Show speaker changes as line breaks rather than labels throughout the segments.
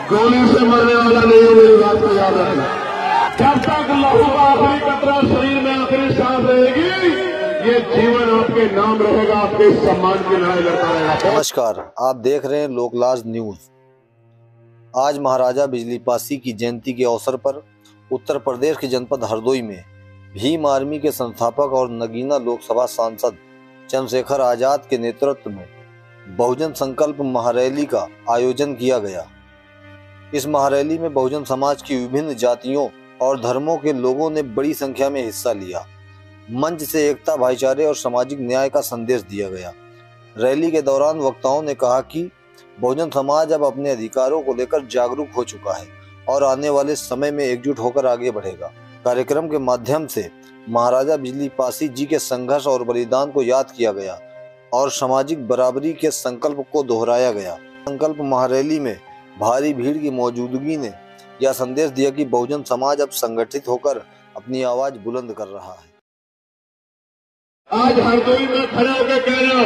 गोली से मरने वाला नहीं है, मेरी बात को याद रखना। जब तक लहू का आखिरी कतरा शरीर में आखिरी सांस रहेगी, ये जीवन आपके नाम रहेगा, आपके सम्मान की लड़ाई लड़ता रहेगा।
नमस्कार, आप देख रहे हैं लोकलाज न्यूज। आज महाराजा बिजली पासी की जयंती के अवसर पर उत्तर प्रदेश के जनपद हरदोई में भीम आर्मी के संस्थापक और नगीना लोकसभा सांसद चंद्रशेखर आजाद के नेतृत्व में बहुजन संकल्प महारैली का आयोजन किया गया। इस महारैली में बहुजन समाज की विभिन्न जातियों और धर्मों के लोगों ने बड़ी संख्या में हिस्सा लिया। मंच से एकता, भाईचारे और सामाजिक न्याय का संदेश दिया गया। रैली के दौरान वक्ताओं ने कहा कि बहुजन समाज अब अपने अधिकारों को लेकर जागरूक हो चुका है और आने वाले समय में एकजुट होकर आगे बढ़ेगा। कार्यक्रम के माध्यम से महाराजा बिजली पासी जी के संघर्ष और बलिदान को याद किया गया और सामाजिक बराबरी के संकल्प को दोहराया गया। संकल्प महारैली में भारी भीड़ की मौजूदगी ने यह संदेश दिया कि बहुजन समाज अब संगठित होकर अपनी आवाज बुलंद कर रहा है।
आज हरदोई में खड़े होकर कह रहे हो,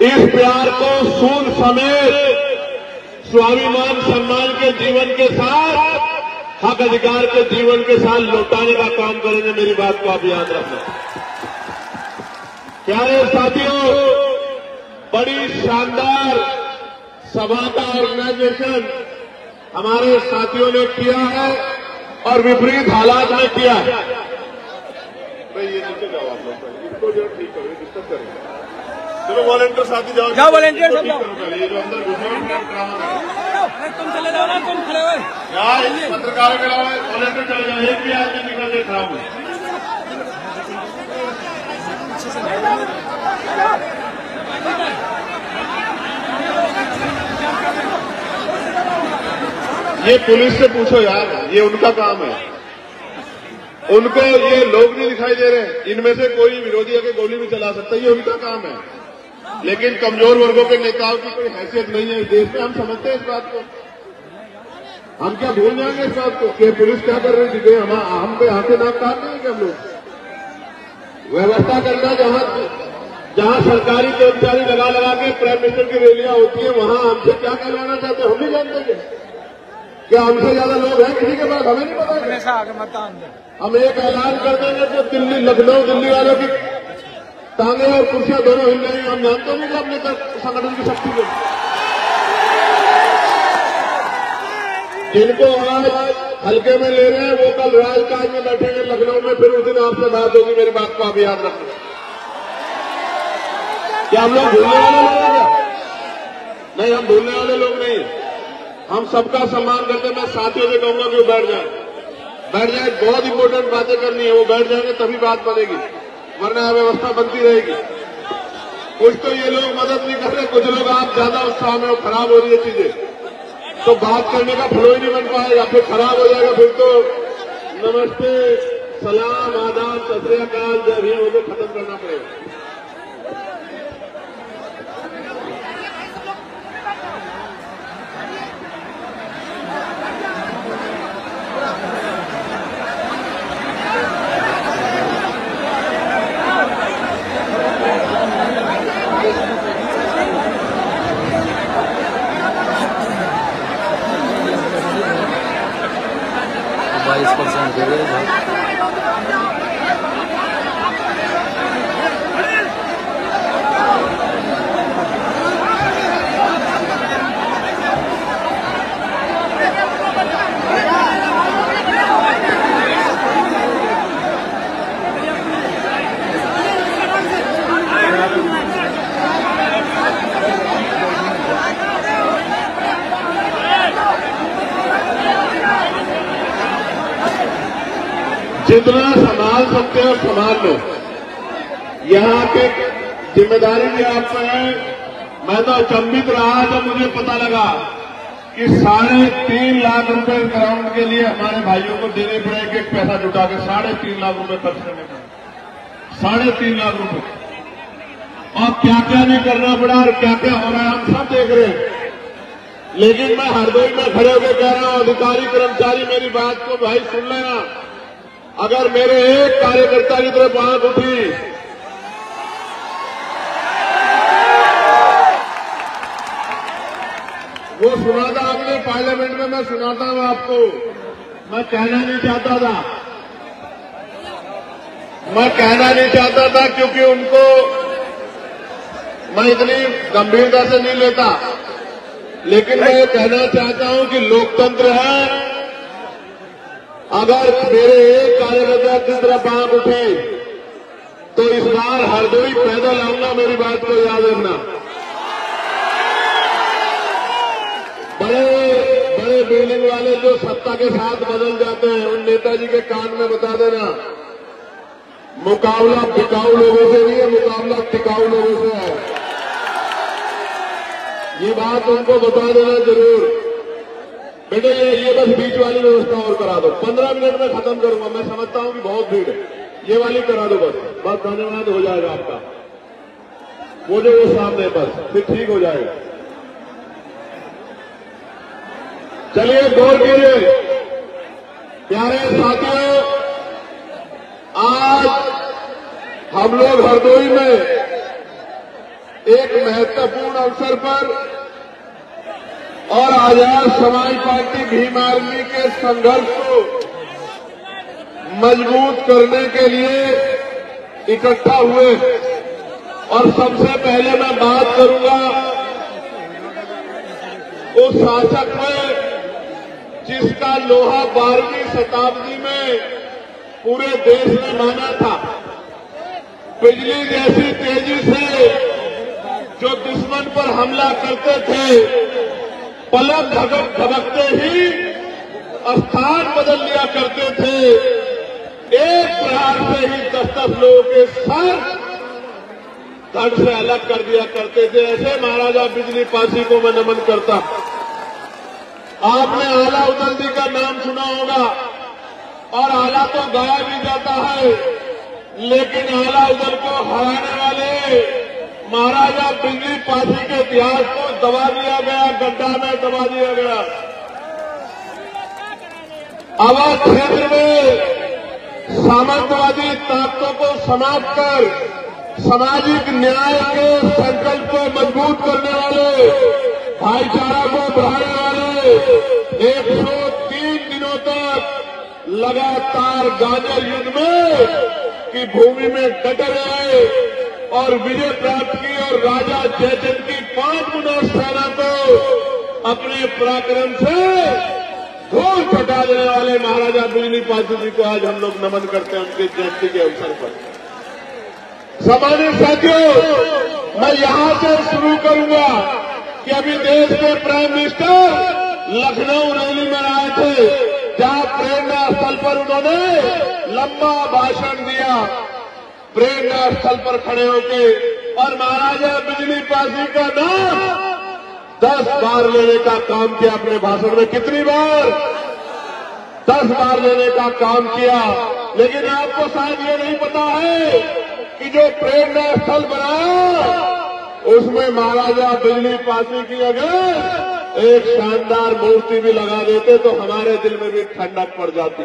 इस प्यार को सूद समेत स्वाभिमान सम्मान के जीवन के साथ, हक अधिकार के जीवन के साथ लौटाने का काम करेंगे। मेरी बात को आप याद रखना। प्यारे साथियों, बड़ी शानदार सभा का ऑर्गेनाइजेशन हमारे साथियों ने किया है और विपरीत हालात में किया है। भाई ये नीचे जाओ आप लोग, इसको जो ठीक करो, डिस्टर्ब करेंगे। चलो वॉलंटियर साथी जाओ,
क्या वॉलंटियर सब
ये जो अंदर घुसे
तुम चले जाओ ना, तुम खड़े हुए
यार पत्रकारों के अलावा वॉलंटियर चले जाओ, एक भी आदमी निकल के खड़ा हुआ। ये पुलिस से पूछो यार, ये उनका काम है। उनको ये लोग नहीं दिखाई दे रहे, इनमें से कोई विरोधी आके गोली भी चला सकता है, ये उनका काम है। लेकिन कमजोर वर्गों के नेताओं की कोई हैसियत नहीं है इस देश में। हम समझते हैं इस बात को, हम क्या भूल जाएंगे इस बात को कि पुलिस क्या कर रही थी। हम पे आंखें नाक काट नहीं है कि हम लोग व्यवस्था करना, जहां सरकारी कर्मचारी लगा लगा के प्राइम मिनिस्टर की रैलियां होती है, वहां हमसे क्या कहलाना चाहते हैं हम नहीं जानते। क्या हमसे ज्यादा लोग हैं किसी के पास? हमें नहीं पता। हम एक ऐलान कर देंगे कि दिल्ली, लखनऊ, दिल्ली वालों की टांगे और कुर्सियां दोनों हिल रही, हम जानते नहीं कि अपने संगठन की शक्ति को। जिनको आज हल्के में ले रहे हैं वो कल राजकाज में बैठेंगे लखनऊ में, फिर उस दिन आपसे बात होगी। मेरी बात को आप याद रखना। क्या हम लोग भूलने वाले लोग हैं? नहीं, हम भूलने वाले लोग नहीं। हम सबका सम्मान करते हैं। मैं साथियों से कहूंगा कि वो बैठ जाए। बहुत इंपॉर्टेंट बातें करनी है, वो बैठ जाएंगे तभी बात बनेगी, वरना व्यवस्था बनती रहेगी। कुछ तो ये लोग मदद नहीं कर रहे, कुछ लोग आप ज्यादा उत्साह में, खराब हो रही है चीजें, तो बात करने का फ्लो ही नहीं बन पाएगा, फिर खराब हो जाएगा। फिर तो नमस्ते, सलाम, आदाब, सत श्री अकाल, जय भीम होकर खत्म करना पड़ेगा। जितना संभाल सकते हो संभाल लो। यहाँ के जिम्मेदारी भी आप पर है। मैं तो अचंभित रहा जब मुझे पता लगा कि 3.5 लाख रुपए ग्राउंड के लिए हमारे भाइयों को देने पड़े, एक पैसा जुटा के 3.5 लाख रुपए खर्च करने पड़े। 3.5 लाख रुपए, और क्या क्या नहीं करना पड़ा और क्या क्या हो रहा है हम सब देख रहे हैं। लेकिन मैं हरदोई में खड़े होकर कह रहा हूं, अधिकारी कर्मचारी मेरी बात को भाई सुन लेना। अगर मेरे एक कार्यकर्ता की तरफ आंख उठी, वो सुना था आपने पार्लियामेंट में मैं सुनाता हूं आपको। मैं कहना नहीं चाहता था क्योंकि उनको मैं इतनी गंभीरता से नहीं लेता, लेकिन मैं ये कहना चाहता हूं कि लोकतंत्र है। अगर मेरे एक कार्यकर्ता की तरफ आंख उठी तो इस बार हरदोई पैदल आऊंगा, मेरी बात को याद रखना। बड़े बिल्डिंग वाले जो सत्ता के साथ बदल जाते हैं, उन नेताजी के कान में बता देना, मुकाबला टिकाऊ लोगों से नहीं है, मुकाबला टिकाऊ लोगों से है। ये बात उनको बता देना जरूर। बेटे ये बस बीच वाली व्यवस्था और करा दो, 15 मिनट में खत्म करूंगा। मैं समझता हूं कि बहुत भीड़ है, ये वाली करा दो बस धन्यवाद हो जाएगा आपका। वो जो वो सामने बस फिर ठीक हो जाएगा। चलिए गौर कीजिए प्यारे साथियों, आज हम लोग हरदोई में एक महत्वपूर्ण अवसर पर और आजाद समाज पार्टी भीम आर्मी के संघर्ष को मजबूत करने के लिए इकट्ठा हुए। और सबसे पहले मैं बात करूंगा उस शासक में जिसका लोहा 12वीं शताब्दी में पूरे देश ने माना था। बिजली जैसी तेजी से जो दुश्मन पर हमला करते थे, पलक झपकते ही स्थान बदल लिया करते थे। एक प्रहार से ही 10-10 लोगों के सर धड़ से अलग कर दिया करते थे। ऐसे महाराजा बिजली पासी को मैं नमन करता। आपने आला उदल का नाम सुना होगा, और आला तो गाया भी जाता है, लेकिन आला उदल को हराने वाले महाराजा बिजली पासी के इतिहास को दबा दिया गया, गड्ढा में दबा दिया गया। अवध क्षेत्र में सामंतवादी ताकतों को समाप्त कर सामाजिक न्याय के संकल्प को मजबूत करने वाले, भाईचारा को बढ़ाने वाले 103 दिनों तक लगातार गाजर युद्ध में की भूमि में डटे रहे और विजय प्राप्त की, और राजा जयचंद की 5 गुना सेना को अपने पराक्रम से धूल छटा देने वाले महाराजा बिजली पासी जी को आज हम लोग नमन करते हैं उनके जयंती के अवसर पर। सम्मानित साथियों, मैं यहां से शुरू करूंगा कि अभी देश के प्राइम मिनिस्टर लखनऊ रैली में आए थे, जहां प्रेरणा स्थल पर उन्होंने लंबा भाषण दिया। प्रेरणा स्थल पर खड़े होके और महाराजा बिजली पासी का नाम 10 बार लेने का काम किया अपने भाषण में। कितनी बार? 10 बार लेने का काम किया। लेकिन आपको शायद ये नहीं पता है कि जो प्रेरणा स्थल बनाया उसमें महाराजा बिजली पासी की अगर एक शानदार मूर्ति भी लगा देते तो हमारे दिल में भी ठंडक पड़ जाती।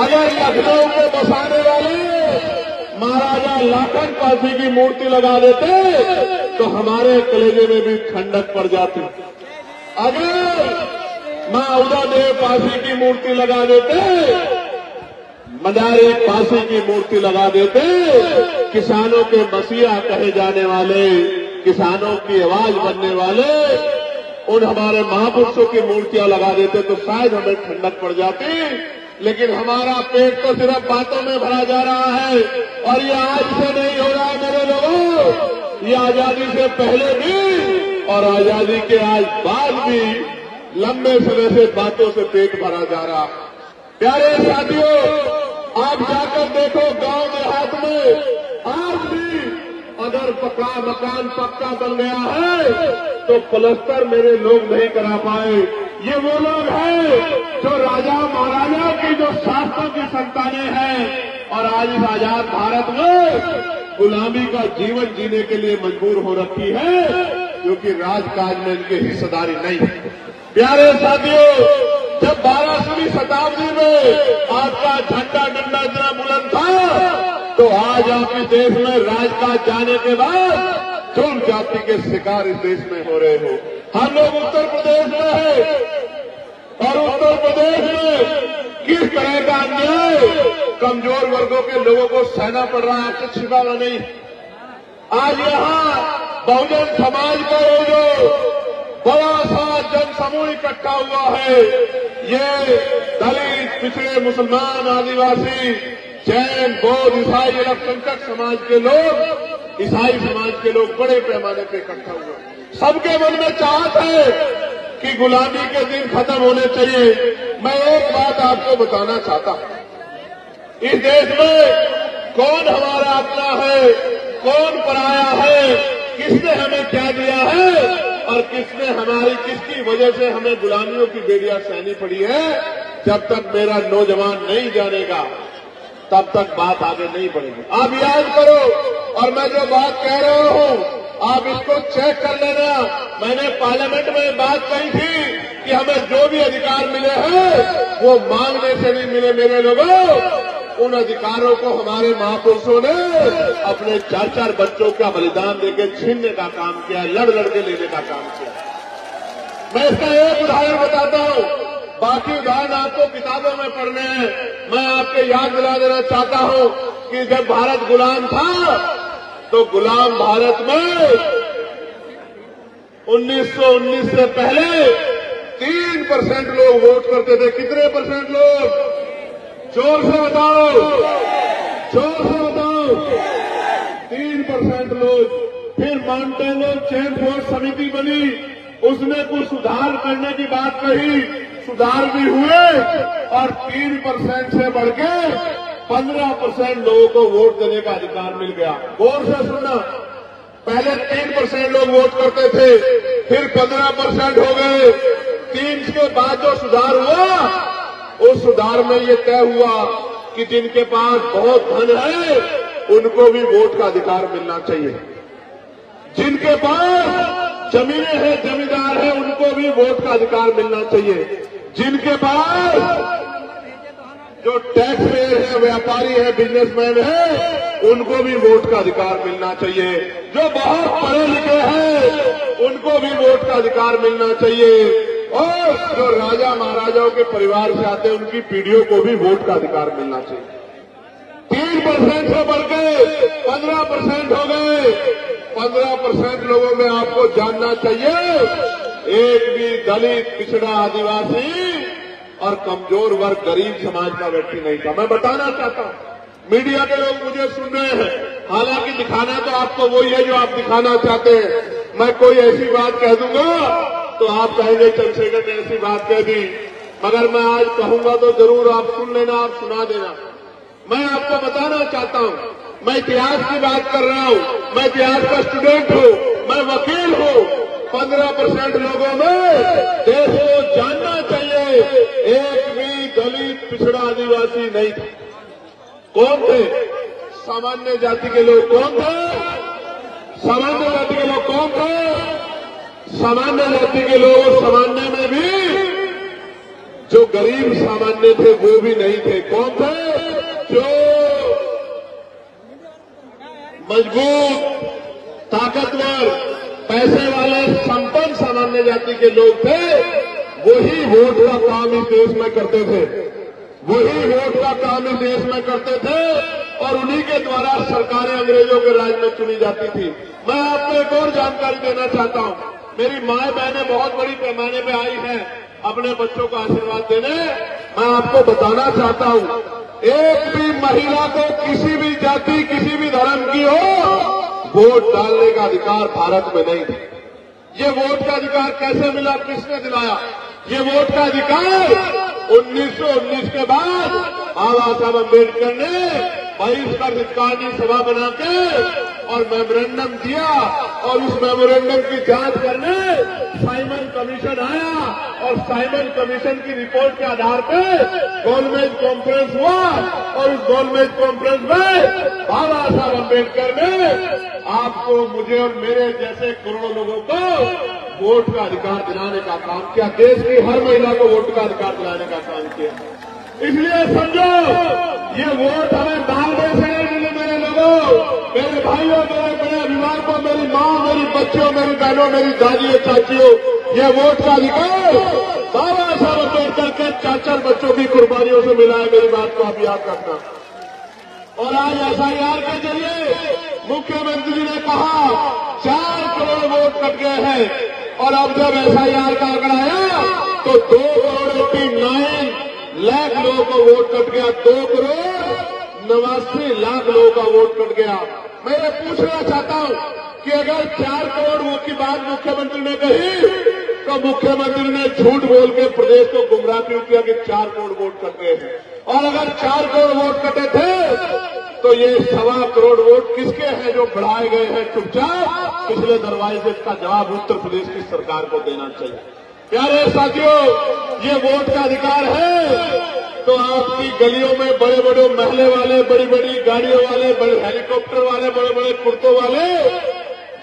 अगर लखनऊ में बसाने वाले महाराजा लाखन पासी की मूर्ति लगा देते तो हमारे कलेजे में भी ठंडक पड़ जाती। अगर मां उदयदेव पासी की मूर्ति लगा देते, मदारी पासी की मूर्ति लगा देते, किसानों के मसीहा कहे जाने वाले, किसानों की आवाज बनने वाले उन हमारे महापुरुषों की मूर्तियां लगा देते तो शायद हमें ठंडक पड़ जाती। लेकिन हमारा पेट तो सिर्फ बातों में भरा जा रहा है, और ये आज से नहीं हो रहा है मेरे लोगों, ये आजादी से पहले भी और आजादी के आज बाद भी लंबे समय से बातों से पेट भरा जा रहा। प्यारे साथियों, आप जाकर देखो गांव देहात में आज भी अगर मकान पक्का बन गया है तो प्लस्तर मेरे लोग नहीं करा पाए। ये वो लोग हैं जो राजा महाराजा की जो शास्त्रों की संतानें हैं और आज इस आजाद भारत में गुलामी का जीवन जीने के लिए मजबूर हो रखी है, क्योंकि राजकाज में इनकी हिस्सेदारी नहीं है। प्यारे साथियों, जब 12वीं शताब्दी में आपका झंडा डंडा इतना बुलंद था तो आज आप इस देश में राजकाज जाने के बाद जुल्म जाति के शिकार इस देश में हो रहे हो। हम लोग उत्तर प्रदेश में हैं और उत्तर प्रदेश में किस तरह का अन्याय कमजोर वर्गों के लोगों को सहना पड़ रहा है, आपसे छिपाना नहीं। आज यहाँ बहुजन समाज का ये जो बड़ा सा जनसमूह इकट्ठा हुआ है, ये दलित, पिछड़े, मुसलमान, आदिवासी, जैन, बौद्ध, ईसाई, अल्पसंख्यक समाज के लोग, ईसाई समाज के लोग बड़े पैमाने पर इकट्ठा हुए। सबके मन में चाहत है कि गुलामी के दिन खत्म होने चाहिए। मैं एक बात आपको बताना चाहता हूं, इस देश में कौन हमारा अपना है, कौन पराया है, किसने हमें क्या दिया है और किसने किसकी वजह से हमें गुलामियों की बेड़ियां सहनी पड़ी है, जब तक मेरा नौजवान नहीं जानेगा तब तक बात आगे नहीं बढ़ेगी। आप याद करो, और मैं जो बात कह रहा हूं आप इसको चेक कर लेना। मैंने पार्लियामेंट में बात कही थी कि हमें जो भी अधिकार मिले हैं वो मांगने से नहीं मिले मेरे लोगों। उन अधिकारों को हमारे महापुरुषों ने अपने 4-4 बच्चों का बलिदान देके छीनने का काम किया, लड़ के लेने का काम किया। मैं इसका एक उदाहरण बताता हूं, बाकी उदाहरण आपको किताबों में पढ़ने हैं। मैं आपके याद दिला देना चाहता हूं कि जब भारत गुलाम था तो गुलाम भारत में 1919 से पहले 3% लोग वोट करते थे। कितने परसेंट लोग? जोर से बताओ, जोर से बताओ। 3% लोग। फिर माउंटेनो चेन फोर्स समिति बनी, उसने कुछ सुधार करने की बात कही, सुधार भी हुए और 3% से बढ़ के 15% लोगों को वोट देने का अधिकार मिल गया। गौर से सुनना, पहले 3% लोग वोट करते थे, फिर 15% हो गए। 3 के बाद जो सुधार हुआ, उस सुधार में ये तय हुआ कि जिनके पास बहुत धन है उनको भी वोट का अधिकार मिलना चाहिए। जिनके पास जमीनें हैं, जमींदार हैं, उनको भी वोट का अधिकार मिलना चाहिए। जिनके पास जो टैक्स पेयर है, व्यापारी है, बिजनेसमैन है, उनको भी वोट का अधिकार मिलना चाहिए। जो बहुत पढ़े लिखे हैं उनको भी वोट का अधिकार मिलना चाहिए। और जो राजा महाराजाओं के परिवार से आते हैं उनकी पीढ़ियों को भी वोट का अधिकार मिलना चाहिए। 3% से बढ़ के 15% हो गए। 15% लोगों में आपको जानना चाहिए एक भी दलित, पिछड़ा, आदिवासी और कमजोर वर्ग, गरीब समाज का व्यक्ति नहीं था। मैं बताना चाहता हूं, मीडिया के लोग मुझे सुन रहे हैं, हालांकि दिखाना तो आपको वही है जो आप दिखाना चाहते हैं। मैं कोई ऐसी बात कह दूंगा तो आप कहेंगे चंद्रशेखर ने ऐसी बात कह दी, मगर मैं आज कहूंगा तो जरूर आप सुन लेना, आप सुना देना। मैं आपको बताना चाहता हूं, मैं इतिहास की बात कर रहा हूं, मैं इतिहास का स्टूडेंट हूं, मैं वकील हूं। 15% लोगों में देश को जानना चाहिए एक भी दलित, पिछड़ा, आदिवासी नहीं था। कौन थे? सामान्य जाति के लोग। कौन थे? सामान्य जाति के लोग। कौन थे? सामान्य जाति के लोग। सामान्य में भी जो गरीब सामान्य थे वो भी नहीं थे। कौन थे? जो मजबूत, ताकतवर, पैसे वाले, संपन्न सामान्य जाति के लोग थे, वही वोट का काम इस देश में करते थे। वही वोट का काम इस देश में करते थे और उन्हीं के द्वारा सरकारें अंग्रेजों के राज में चुनी जाती थी। मैं आपको एक और जानकारी देना चाहता हूं। मेरी माए बहनें बहुत बड़ी पैमाने पे आई हैं अपने बच्चों को आशीर्वाद देने। मैं आपको बताना चाहता हूं, एक भी महिला को किसी भी जाति, किसी भी धर्म की हो, वोट डालने का अधिकार भारत में नहीं था। ये वोट का अधिकार कैसे मिला? किसने दिलाया? ये वोट का अधिकार 1919 के बाद बाबा साहब अम्बेडकर ने बहिष्कार हितकारी सभा बना के और मेमोरेंडम दिया और उस मेमोरेंडम की जांच करने साइमन कमीशन आया और साइमन कमीशन की रिपोर्ट के आधार पर गोलमेज कॉन्फ्रेंस हुआ और उस गोलमेज कॉन्फ्रेंस में बाबा साहब अम्बेडकर ने आपको, मुझे और मेरे जैसे करोड़ों लोगों को वोट का अधिकार दिलाने का काम किया। देश की हर महिला को वोट का अधिकार दिलाने का काम किया। इसलिए समझो, ये वोट हमें मांगने से नहीं मिले मेरे लोगों, मेरे भाइयों, मेरे बड़े अभिभावकों, मेरी माँ, मेरी बच्चियों, मेरी बहनों, मेरी दादियों, चाचियों, ये वोट का अधिकार बाबा साहब अम्बेडकर के 4 बच्चों की कुर्बानियों से मिला है। मेरी बात को आप याद रखना। और आज एसआईआर के जरिए मुख्यमंत्री ने कहा 4 करोड़ वोट कट गए हैं, और अब जब एसआईआर का आंकड़ा आया तो 2.89 लाख लोगों का वोट कट गया। 2.89 लोगों का वोट कट गया। मैं ये पूछना चाहता हूं कि अगर 4 करोड़ वोट की बात मुख्यमंत्री ने कही तो मुख्यमंत्री ने झूठ बोल के प्रदेश को गुमराह क्यों किया कि 4 करोड़ वोट कट गए हैं? और अगर 4 करोड़ वोट कटे थे तो ये 1.25 करोड़ वोट किसके हैं जो बढ़ाए गए हैं चुपचाप पिछले दरवाजे से? इसका जवाब उत्तर प्रदेश की सरकार को देना चाहिए। प्यारे साथियों, ये वोट का अधिकार है तो आपकी गलियों में बड़े बड़े महले वाले, बड़ी बड़ी गाड़ियों वाले, बड़े हेलीकॉप्टर वाले, बड़े बड़े कुर्तों वाले,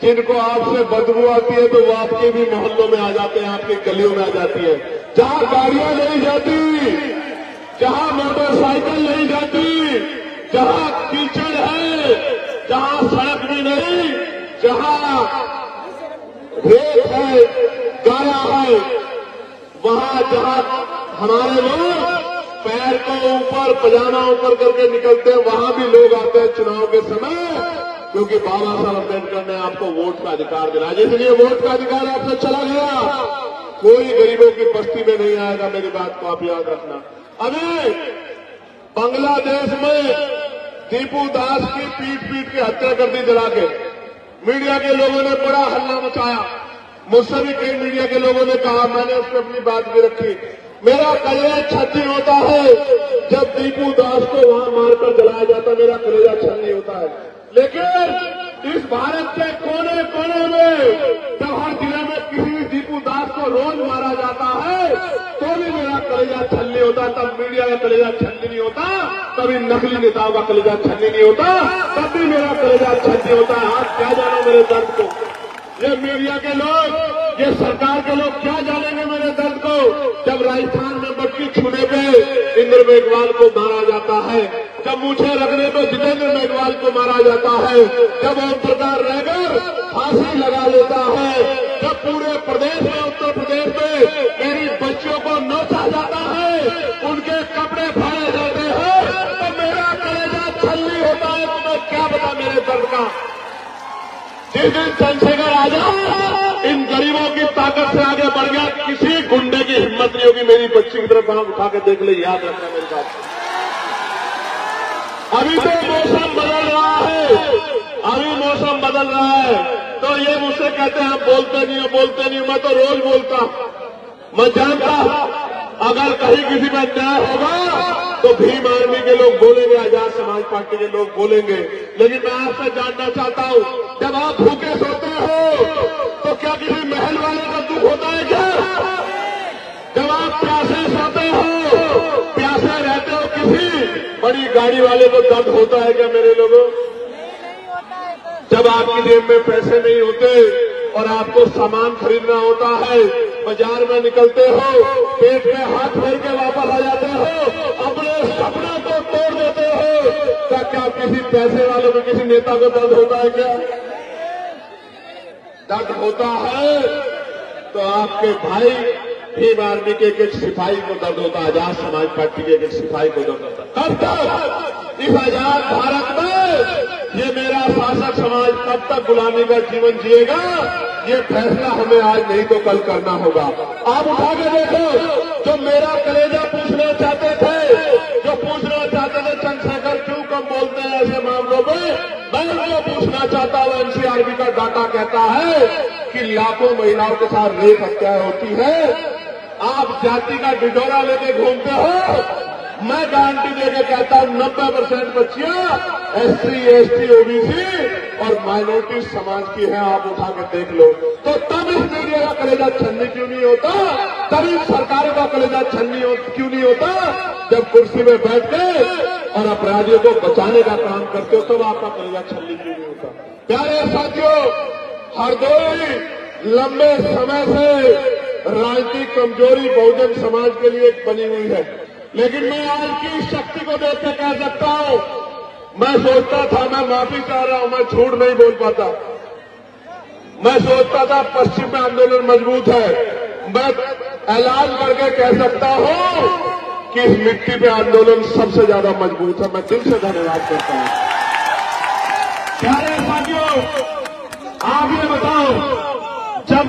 जिनको आपसे बदबू आती है तो वो आपके भी मोहल्लों में आ जाते हैं, आपकी गलियों में आ जाती है। जहां गाड़ियां नहीं जाती, जहां मोटरसाइकिल नहीं जाती, जहां कीचड़ है, जहां सड़क भी नहीं, जहां रेत है, गारा है, वहां जहां हमारे लोग पैर को ऊपर, पजामा ऊपर करके निकलते हैं, वहां भी लोग आते हैं चुनाव के समय, क्योंकि बाबा साहब अम्बेडकर ने आपको वोट का अधिकार दिलाया। जिसलिए वोट का अधिकार आपसे चला गया, कोई गरीबों की बस्ती में नहीं आएगा। मेरी बात को आप याद रखना। अभी बांग्लादेश में दीपू दास की पीट के हत्या कर दी जला के। मीडिया के लोगों ने बड़ा हल्ला मचाया। मुझसे भी कई मीडिया के लोगों ने कहा, मैंने उस पर अपनी बात भी रखी। मेरा कलेजा छन्नी होता है जब दीपू दास को वहां मारकर जलाया जाता, मेरा कलेजा छन्नी होता है। लेकिन इस भारत के कोने कोने में जब हर जिले में किसी भी दीपू दास को रोज मारा जाता है तो भी मेरा कलेजा छन्नी होता। तब मीडिया का कलेजा छन्नी नहीं होता, कभी नकली नेताओं का कलेजा छन्नी नहीं होता, तब भी मेरा कलेजा छन्नी होता है। आज क्या जानो मेरे दर्द को? ये मीडिया के लोग, ये सरकार के लोग क्या जानेंगे मेरे दर्द को? जब राजस्थान में मटकी छूने पे इंद्र मेघवाल को मारा जाता है, जब मूछे रखने पे जितेंद्र मेघवाल को मारा जाता है, जब ओम प्रकाश रैगर फांसी लगा लेता है, जब पूरे प्रदेश में, उत्तर प्रदेश में मेरी बच्चियों को नोचा जाता है, उनके कपड़े फाड़े जाते हैं, तो मेरा कलेजा छल्ली होता है। तो मैं क्या बता मेरे दर्द का? जिस दिन चंद्रशेखर आजाद इन गरीबों की ताकत से आगे बढ़ गया, किसी गुंडे की हिम्मत नहीं होगी मेरी बच्ची की तरफ हाथ उठा के देख ले। याद रखना मेरी बात। अभी तो मौसम बदल रहा है, अभी मौसम बदल रहा है, तो ये मुझसे कहते हैं आप बोलते नहीं हो, बोलते नहीं हो। मैं तो रोज बोलता, मैं जानता अगर कहीं किसी में अन्याय होगा तो भीम आर्मी के लोग बोलेंगे, आजाद समाज पार्टी के लोग बोलेंगे। लेकिन मैं आपसे जानना चाहता हूं, जब आप भूखे सोते हो तो क्या किसी महल वाले का दुख होता है क्या? जब आप प्यासे सोते हो, प्यासे रहते हो, किसी बड़ी गाड़ी वाले को दर्द होता है क्या मेरे लोगों? जब आपकी जेब में पैसे नहीं होते और आपको सामान खरीदना होता है, बाजार में निकलते हो, पेट में हाथ फेर के वापस आ जाते हो, अपने सपनों को तोड़ देते हो, क्या किसी पैसे वाले को, किसी नेता को दर्द होता है क्या? दर्द होता है तो आपके भाई भीम आर्मी के एक सिपाही को दर्द होता है, आजाद समाज पार्टी के एक सिपाही को दर्द होता है। कब तक इस आजाद भारत में ये मेरा शासक समाज कब तक गुलामी का जीवन जिएगा? ये फैसला हमें आज नहीं तो कल करना होगा। आप उठा के देखो, जो मेरा कलेजा पूछना चाहते थे, जो पूछना चाहते थे चंद्रशेखर क्यों कम बोलते हैं ऐसे मामलों में, मैं उनको पूछना चाहता हूं। एनसीआरबी का डाटा कहता है कि लाखों महिलाओं के साथ रेप हत्याएं होती है। आप जाति का डिडोरा लेके घूमते हो, मैं गारंटी देकर कहता हूं 90% बच्चियां एससी, एसटी, ओबीसी और माइनॉरिटी समाज की हैं। आप उठा के देख लो। तो तब इस मीडिया का कलेजा छन्नी क्यों नहीं होता? तब इस सरकारों का कलेजा छन्नी क्यों नहीं होता? जब कुर्सी में बैठ के और अपराधियों को बचाने का काम करते हो तब आपका कलेजा छन्नी क्यों नहीं होता? प्यारे साथियों, हरदोई लंबे समय से राजनीतिक कमजोरी बहुजन समाज के लिए बनी हुई है, लेकिन मैं आज की शक्ति को देख के कह सकता हूं, मैं सोचता था, मैं माफी चाह रहा हूं, मैं झूठ नहीं बोल पाता। मैं सोचता था पश्चिम में आंदोलन मजबूत है, मैं ऐलान करके कह सकता हूं कि इस मिट्टी पे आंदोलन सबसे ज्यादा मजबूत है। मैं दिल से धन्यवाद करता हूं। प्यारे साथियों, आप ये बताओ, जब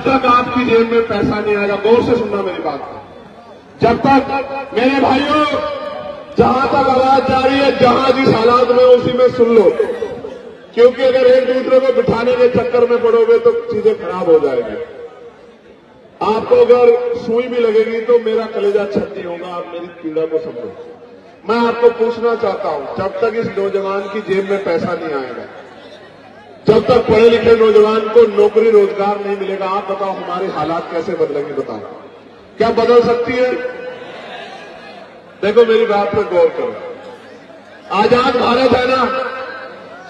तक आपकी जेब में पैसा नहीं आएगा, गौर से सुनना मेरी बात, जब तक मेरे भाइयों, जहां तक आवाज जा रही है, जहां जिस हालात में उसी में सुन लो, क्योंकि अगर एक दूसरे को बिठाने के चक्कर में पड़ोगे तो चीजें खराब हो जाएगी। आपको अगर सुई भी लगेगी तो मेरा कलेजा छत्ती होगा, आप मेरी पीड़ा को समझो। मैं आपको पूछना चाहता हूं, जब तक इस नौजवान की जेब में पैसा नहीं आएगा, जब तक पढ़े लिखे नौजवान को नौकरी रोजगार नहीं मिलेगा, आप बताओ हमारे हालात कैसे बदलेंगे? बताओ, क्या बदल सकती है? देखो मेरी बात पर गौर करो। आजाद भारत है ना,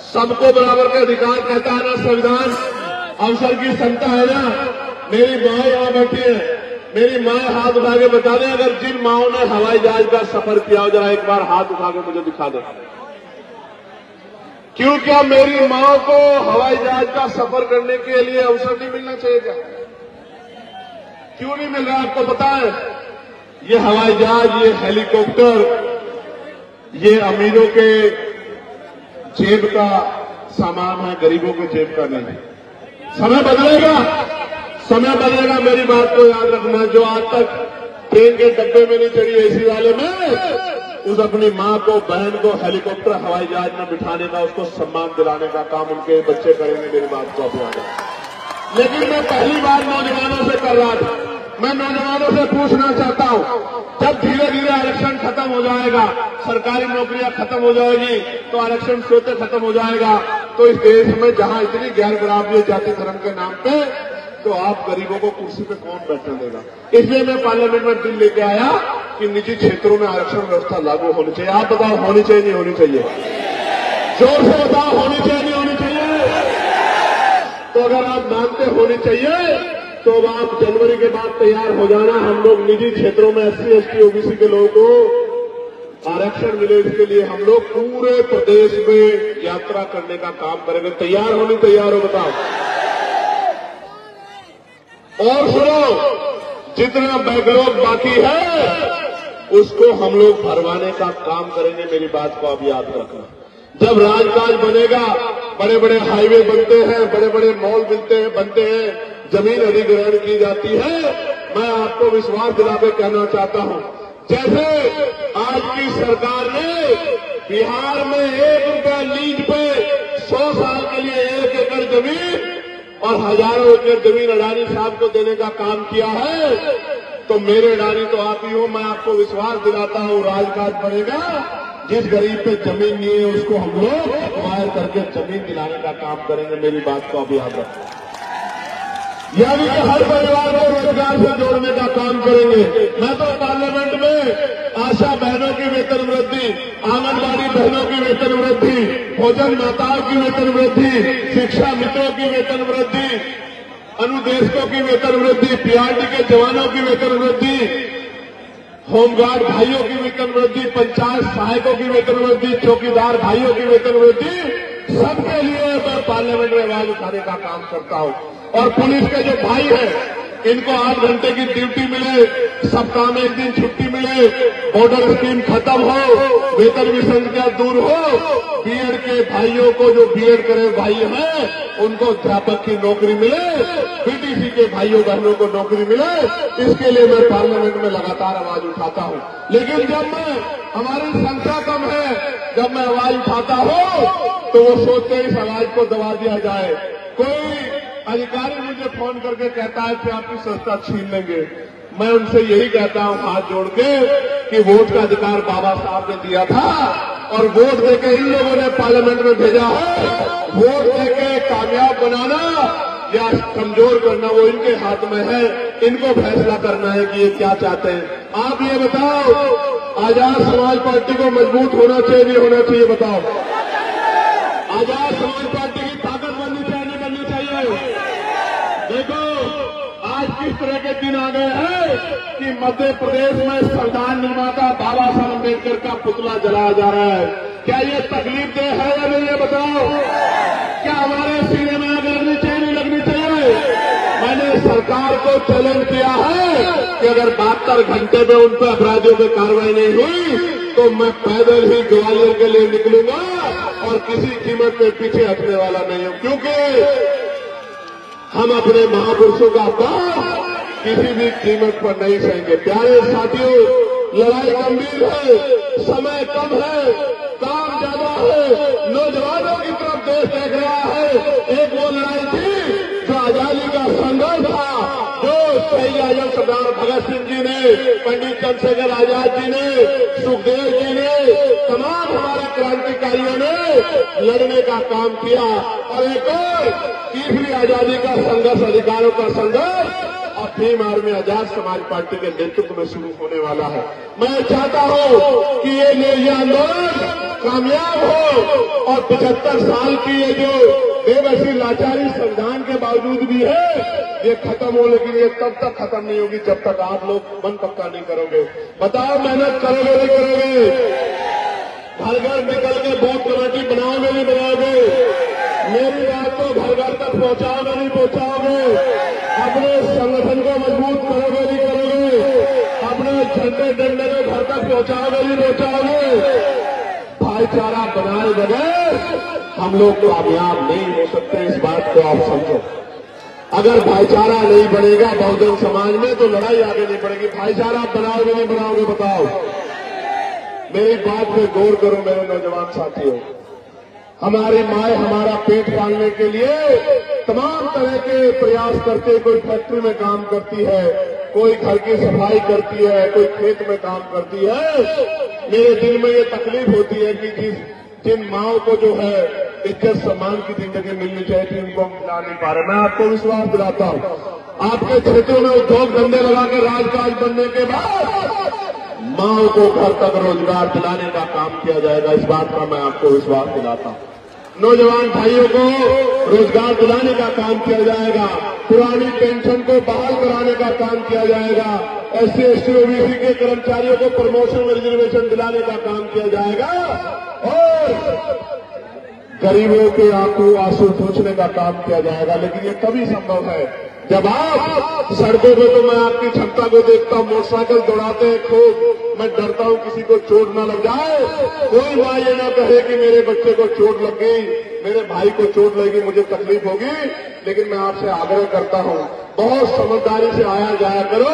सबको बराबर के अधिकार कहता है ना संविधान, अवसर की क्षमता है ना। मेरी माँ यहां बैठी है, मेरी माँ हाथ उठा के बता दें, अगर जिन माओं ने हवाई जहाज का सफर किया हो, जरा एक बार हाथ उठा के मुझे दिखा दें। क्यों, क्या मेरी माँ को हवाई जहाज का सफर करने के लिए अवसर नहीं मिलना चाहिए क्या? क्यों नहीं मिल रहा? आपको पता है, ये हवाई जहाज, ये हेलीकॉप्टर, ये अमीरों के जेब का सामान है, गरीबों के जेब का नहीं। समय बदलेगा, समय बदलेगा, मेरी बात को याद रखना। जो आज तक ट्रेन के डब्बे में नहीं चढ़ी एसी वाले में, उस अपनी माँ को, बहन को हेलीकॉप्टर, हवाई जहाज में बिठाने का, उसको सम्मान दिलाने का काम उनके बच्चे करेंगे। मेरी बात को अपना। लेकिन मैं पहली बार नौजवानों से कर रहा था, मैं नौजवानों से पूछना चाहता हूं, जब धीरे धीरे आरक्षण खत्म हो जाएगा, सरकारी नौकरियां खत्म हो जाएगी, तो आरक्षण स्वतः खत्म हो जाएगा, तो इस देश में जहां इतनी गैर बराबरी जाति धर्म के नाम पे, तो आप गरीबों को कुर्सी पे कौन बैठने देगा? इसलिए मैं पार्लियामेंट में बिल लेके आया कि निजी क्षेत्रों में आरक्षण व्यवस्था लागू होनी चाहिए। आप बताओ, होनी चाहिए नहीं होनी चाहिए? जोर से बताओ, होनी चाहिए नहीं होनी चाहिए? तो अगर आप मानते होनी चाहिए, तो अब आप जनवरी के बाद तैयार हो जाना। हम लोग निजी क्षेत्रों में SC, ST, OBC के लोगों को आरक्षण मिले, इसके लिए हम लोग पूरे प्रदेश में यात्रा करने का काम करेंगे। तैयार हो नहीं तैयार हो? बताओ। और सुनो, जितना बैकलॉग बाकी है उसको हम लोग भरवाने का काम करेंगे। मेरी बात को आप याद रखना। जब राजकाज बनेगा, बड़े बड़े हाईवे बनते हैं, बड़े बड़े मॉल बनते हैं, जमीन अधिग्रहण की जाती है, मैं आपको विश्वास दिला के कहना चाहता हूं, जैसे आज की सरकार ने बिहार में 1 रुपया लीज पे 100 साल के लिए 1 एकड़ जमीन और हजारों एकड़ जमीन अडानी साहब को देने का काम किया है, तो मेरे अडानी तो आप ही हो। मैं आपको विश्वास दिलाता हूं, राजकाज बढ़ेगा, जिस गरीब पे जमीन नहीं है उसको हम लोग एक्वायर करके जमीन दिलाने का काम करेंगे। मेरी बात को आप याद रखें। यानी कि हर परिवार को रोजगार से जोड़ने का काम करेंगे। मैं तो पार्लियामेंट में आशा बहनों की वेतन वृद्धि, आंगनबाड़ी बहनों की वेतन वृद्धि, भोजन माताओं की वेतन वृद्धि, शिक्षा मित्रों की वेतन वृद्धि, अनुदेशकों की वेतन वृद्धि, PRD के जवानों की वेतन वृद्धि, होमगार्ड भाइयों की वेतन वृद्धि, पंचायत सहायकों की वेतन वृद्धि, चौकीदार भाइयों की वेतन वृद्धि, सबके लिए मैं पार्लियामेंट में आवाज उठाने का काम करता हूं। और पुलिस के जो भाई हैं, इनको 8 घंटे की ड्यूटी मिले, सप्ताह में 1 दिन छुट्टी मिले, बॉर्डर स्कीम खत्म हो, वेतन विसंख्या दूर हो, बीएड के भाइयों को, जो बीएड करे भाई हैं, उनको अध्यापक की नौकरी मिले, BTC के भाइयों बहनों को नौकरी मिले, इसके लिए मैं पार्लियामेंट में लगातार आवाज उठाता हूं। लेकिन जब हमारी संख्या कम है, जब मैं आवाज उठाता हूं तो वो सोचते इस आवाज को दबा दिया जाए। कोई अधिकारी मुझे फोन करके कहता है कि आपकी संस्था छीन लेंगे। मैं उनसे यही कहता हूं हाथ जोड़ के कि वोट का अधिकार बाबा साहब ने दिया था और वोट देके इन लोगों ने पार्लियामेंट में भेजा है। वोट देके कामयाब बनाना या कमजोर करना वो इनके हाथ में है। इनको फैसला करना है कि ये क्या चाहते हैं। आप ये बताओ, आजाद समाज पार्टी को मजबूत होना चाहिए नहीं होना चाहिए? बताओ। आजाद समाज पार्टी की ताकत बननी चाहिए नहीं बननी चाहिए? देखो आज किस तरह के दिन आ गए हैं कि मध्य प्रदेश में संविधान निर्माता बाबा साहब अम्बेडकर का पुतला जलाया जा रहा है। क्या ये तकलीफ दे है या नहीं, ये बताओ। क्या हमारे सीने में अगर सरकार को चैलेंज किया है कि अगर 72 घंटे में उन पर अपराधियों पर कार्रवाई नहीं हुई तो मैं पैदल ही ग्वालियर के लिए निकलूंगा और किसी कीमत पे पीछे हटने वाला नहीं हूं, क्योंकि हम अपने महापुरुषों का अपमान किसी भी कीमत पर नहीं सहेंगे। प्यारे साथियों, लड़ाई गंभीर है, समय कम है, काम ज्यादा है, नौजवानों की तरफ देश देख रहा है। एक वो लड़ाई थी जो आजादी का संघर्ष था, जो शहीद आजम सरदार भगत सिंह जी ने, पंडित चंद्रशेखर आजाद जी ने, सुखदेव जी ने, तमाम हमारे क्रांतिकारियों ने लड़ने का काम किया। और एक और तीसरी आजादी का संघर्ष, अधिकारों का संघर्ष और भीम आर्मी आजाद समाज पार्टी के नेतृत्व में शुरू होने वाला है। मैं चाहता हूं कि ये आंदोलन कामयाब हो और 75 साल की ये जो बेबसी लाचारी संविधान के बावजूद भी है, ये खत्म हो, लेकिन ये तब तक खत्म नहीं होगी जब तक आप लोग मन पक्का नहीं करोगे। बताओ, मेहनत करोगे नहीं करोगे? घर घर निकल के बूथ कमेटी बनाओगे नहीं बनाओगे? मेरी बात को घर घर तक पहुंचाओगे नहीं पहुंचाओगे? अपने संगठन को मजबूत करोगे नहीं करोगे? अपने झंडे डंडे को घर तक पहुंचाओगे नहीं पहुंचाओगे? भाईचारा बनाए बगैर हम लोग कामयाब नहीं हो सकते, इस बात को आप समझो। अगर भाईचारा नहीं बनेगा बहुजन समाज में तो लड़ाई आगे नहीं बढ़ेगी। भाईचारा बनाओगे नहीं बनाओगे? बताओ, मेरी बात पे गौर करो मेरे नौजवान साथियों। हमारी माए हमारा पेट पालने के लिए तमाम तरह के प्रयास करते हैं। कोई फैक्ट्री में काम करती है, कोई घर की सफाई करती है, कोई खेत में काम करती है। मेरे दिल में ये तकलीफ होती है कि जिन माओं को जो है इज्जत सम्मान की जिंदगी मिलनी चाहिए थी, उनको मिला नहीं पा रहे। मैं आपको विश्वास दिलाता हूं, आपके क्षेत्रों में उद्योग धंधे लगा के राजकाज बनने के बाद माओं को घर तक रोजगार दिलाने का काम किया जाएगा। इस बात का मैं आपको विश्वास दिलाता हूं। नौजवान भाइयों को रोजगार दिलाने का काम किया जाएगा, पुरानी पेंशन को बहाल कराने का काम किया जाएगा, SC ST OBC के कर्मचारियों को प्रमोशन में रिजर्वेशन दिलाने का काम किया जाएगा और गरीबों के आंसू पोंछने का काम किया जाएगा। लेकिन ये तभी संभव है जब आप सड़कों पे, तो मैं आपकी क्षमता को देखता हूं, मोटरसाइकिल दौड़ाते हैं खूब। मैं डरता हूं किसी को चोट ना लग जाए। कोई मां ये ना कहे कि मेरे बच्चे को चोट लग गई, मेरे भाई को चोट लगी, मुझे तकलीफ होगी। लेकिन मैं आपसे आग्रह करता हूं, बहुत समझदारी से आया जाया करो।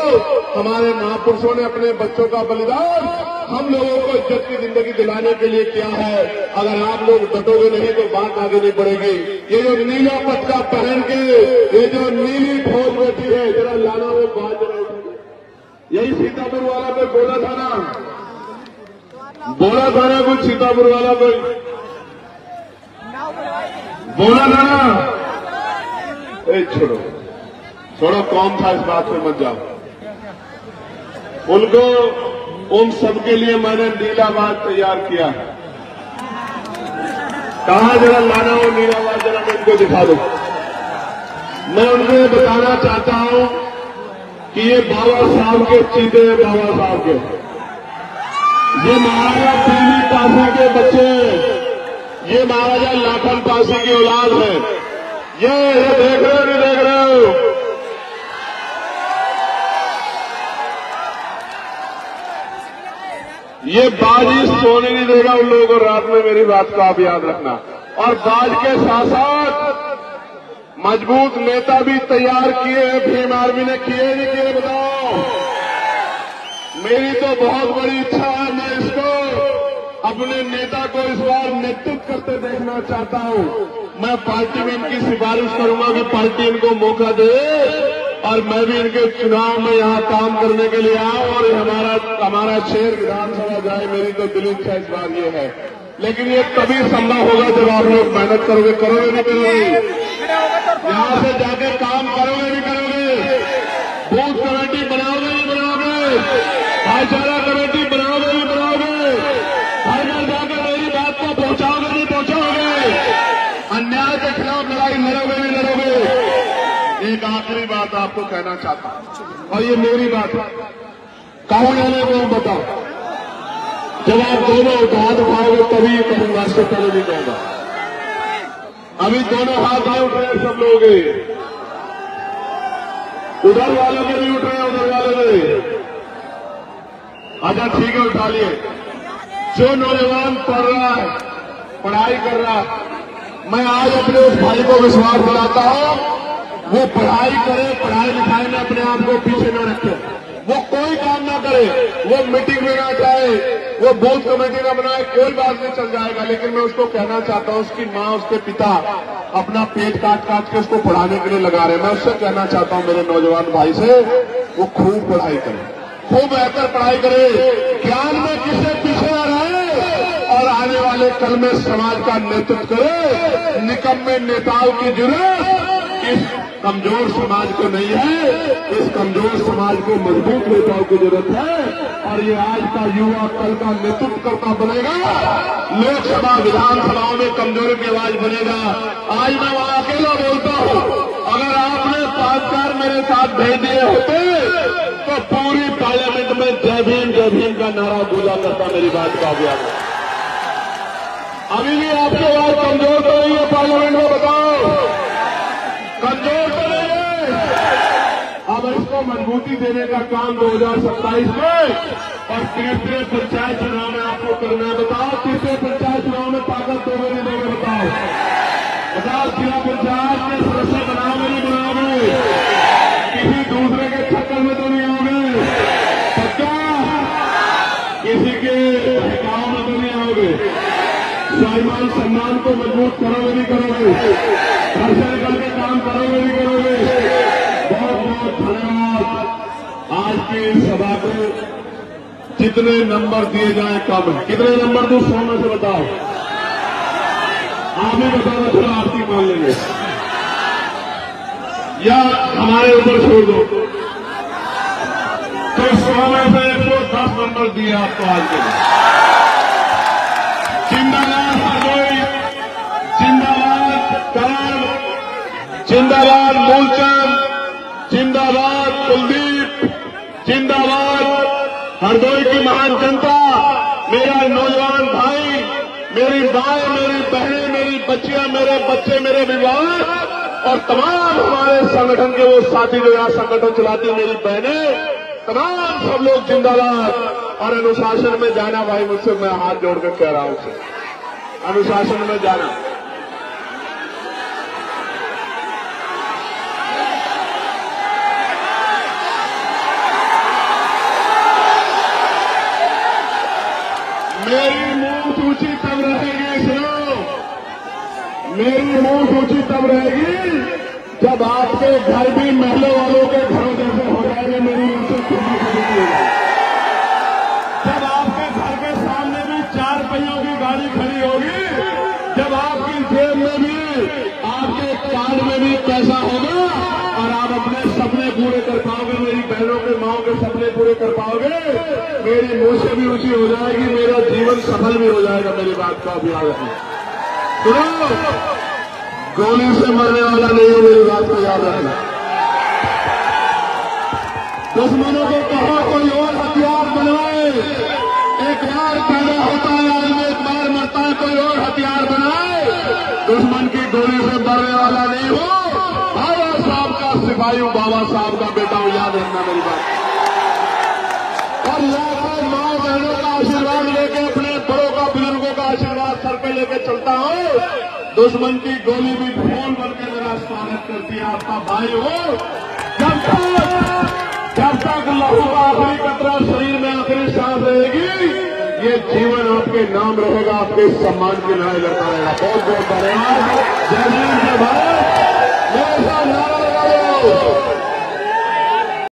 हमारे महापुरुषों ने अपने बच्चों का बलिदान हम लोगों को इज्जत की जिंदगी दिलाने के लिए किया है। अगर आप लोग डटोगे नहीं तो बात आगे नहीं बढ़ेगी। ये जो नीला पटका पहन के ये जो नीली फौज बैठी है, जरा लाना वो बात जरा उठेगी। यही सीतापुर वाला कोई बोला था ना कुछ सीतापुर वाला कोई बोला था ना, छोड़ो कौन था, इस बात पे मत जाओ। उनको उन सबके लिए मैंने नीलावाज तैयार किया। कहा जरा लाना वो नीलावाज, जरा मैं इनको दिखा दो। मैं उनको ये बताना चाहता हूं कि ये बाबा साहब के चीते हैं, बाबा साहब के। ये महाराजा पीली पासी के बच्चे, ये महाराजा लाखन पासी की औलाद है। ये देख रहे हो नहीं देख रहे हो? ये बाजी सोने नहीं देगा उन लोगों को रात में, मेरी बात को आप याद रखना। और बाज के साथ साथ मजबूत नेता भी तैयार किए हैं, भीम आर्मी ने किए नहीं किए? बताओ। मेरी तो बहुत बड़ी इच्छा है, मैं इसको अपने नेता को इस बार नेतृत्व करते देखना चाहता हूं। मैं पार्टी में इनकी सिफारिश करूंगा कि पार्टी इनको मौका दे और मैं भी इनके चुनाव में यहाँ काम करने के लिए आऊं और हमारा शहर विधानसभा जाए। मेरी तो दिली इच्छा इस बार ये है। लेकिन ये तभी संभव होगा जब आप लोग मेहनत करोगे। करोगे नहीं करोगे? यहाँ से जाके काम करोगे नहीं करोगे? बूथ कमेटी बनाओगे नहीं बनाओगे? भाईचारा कमेटी बनाओगे नहीं बनाओगे? घर घर जाकर मेरी बात को पहुंचाओगे नहीं पहुंचाओगे? अन्याय के खिलाफ लड़ाई लड़ोगे नहीं लड़ोगे? एक आखिरी बात आपको कहना चाहता हूं, और ये मेरी बात है, कौन आने को बताओ। जब आप दोनों हाथ उठाओगे तभी ये कहूंगा, इससे पहले नहीं कहूंगा। अभी दोनों हाथ नहीं उठ रहे सब लोग। उधर वालों के भी उठ रहे हैं, उधर वालों के भी। अच्छा ठीक है, उठा लिए। जो नौजवान पढ़ रहा है, पढ़ाई कर रहा है, मैं आज अपने उस भाई को विश्वास दिलाता हूं, वो पढ़ाई करे, पढ़ाई लिखाई में अपने आप को पीछे न रखे, वो कोई काम ना करे, वो मीटिंग में ना जाए, वो बूथ कमेटी ना बनाए, कोई बात नहीं, चल जाएगा। लेकिन मैं उसको कहना चाहता हूं, उसकी माँ, उसके पिता अपना पेट काट काट के उसको पढ़ाने के लिए लगा रहे हैं। मैं उससे कहना चाहता हूं, मेरे नौजवान भाई से, वो खूब पढ़ाई करे, खूब बेहतर पढ़ाई करे, ज्ञान में किसे पीछे न रहे और आने वाले कल में समाज का नेतृत्व करे। निकम्मे नेताओं की जरूरत इस कमजोर समाज को नहीं है, इस कमजोर समाज को मजबूत नेताओं की जरूरत है। और ये आज का युवा कल का नेतृत्व करता बनेगा, लोकसभा विधानसभाओं में कमजोरी की आवाज बनेगा। आज मैं वहां अकेला बोलता हूं, अगर आपने 5-4 मेरे साथ भेज दिए होते तो पूरी पार्लियामेंट में जय भीम का नारा गूंजा करता। मेरी बात का अभियान अभी भी आपकी आवाज कमजोर तो नहीं है पार्लियामेंट में, बताओ कमजोर तो नहीं है। अब इसको मजबूती देने का काम 2027 में और तीसरे पंचायत चुनाव में आपको करना है। बताओ तीसरे पंचायत चुनाव में ताकत दोगे नहीं दोगे? बताओ जिला पंचायत के सदस्य बनाओगे नहीं बनाओगे? किसी दूसरे के चक्कर में तो नहीं आओगे? पक्का? किसी के ठिकानों में तो नहीं आओगे? स्वाभिमान सम्मान को मजबूत करोगे नहीं करोगे? घर से निकल के काम करोगे नहीं करोगे? बहुत बहुत धन्यवाद। आज की सभा को जितने नंबर दिए जाए कम है। कितने नंबर दूं 100 में से बताओ? आप ही बताओ, थोड़ा आरती मान लेंगे या हमारे ऊपर छोड़ दो। तो 100 में से 110 नंबर दिए आपको आज के लिए। जिंदाबाद हरदोई, जिंदाबाद करण, जिंदाबाद मूलचंद, जिंदाबाद कुलदीप, जिंदाबाद हरदोई की महान जनता, मेरा नौजवान भाई, मेरी माएं, मेरी बहनें, मेरी बच्चियां, मेरे बच्चे, मेरे विवाह और तमाम हमारे संगठन के वो साथी जो यहाँ संगठन चलाती हैं, मेरी बहनें, तमाम सब लोग जिंदाबाद। और अनुशासन में जाना भाई, मुझसे मैं हाथ जोड़कर कह रहा हूं उसे, अनुशासन में जाना। मेरी मुंह सूची तब रहेगी, सुनो, मेरी मुंह सूची तब रहेगी जब आपके घर भी महलों वालों के घरों जैसे हो जाएंगे। मेरी मुंह से सूची होगी जब आपके घर के सामने भी 4 पहियों की गाड़ी खड़ी होगी, जब आपकी जेब में भी, आपके कार्ड में भी पैसा होगा और आप अपने सपने पूरे कर पाओगे, मेरी बहनों के माओ के सपने पूरे कर पाओगे। मेरी मुंह से भी ऊंची हो जाएगी, मेरा जीवन सफल भी हो जाएगा। मेरी बात का भी याद रखना। सुनो, गोली से मरने वाला नहीं हो, मेरी बात को याद रखना। दुश्मनों को कहो कोई और हथियार बनाए। एक बार पैदा होता है आदमी, एक बार मरता है, कोई और हथियार बनाए। दुश्मन की गोली से मरने वाला नहीं हो। बाबा साहब का सिपाही हूं, बाबा साहब का बेटा हूं, याद रखना मेरी बात। और लाखों माँ बहनों का आशीर्वाद लेके, अपने बड़ों का, बुजुर्गों का आशीर्वाद सर पे लेके चलता हूं। दुश्मन की गोली भी फोन बनकर मेरा स्वागत करती है। आपका भाई हो। जब तक लहू का आखिरी कतरा शरीर में आखिरी सांस रहेगी, ये जीवन आपके नाम रहेगा, आपके सम्मान की लड़ाई लड़ता रहेगा। बहुत बहुत धन्यवाद। जय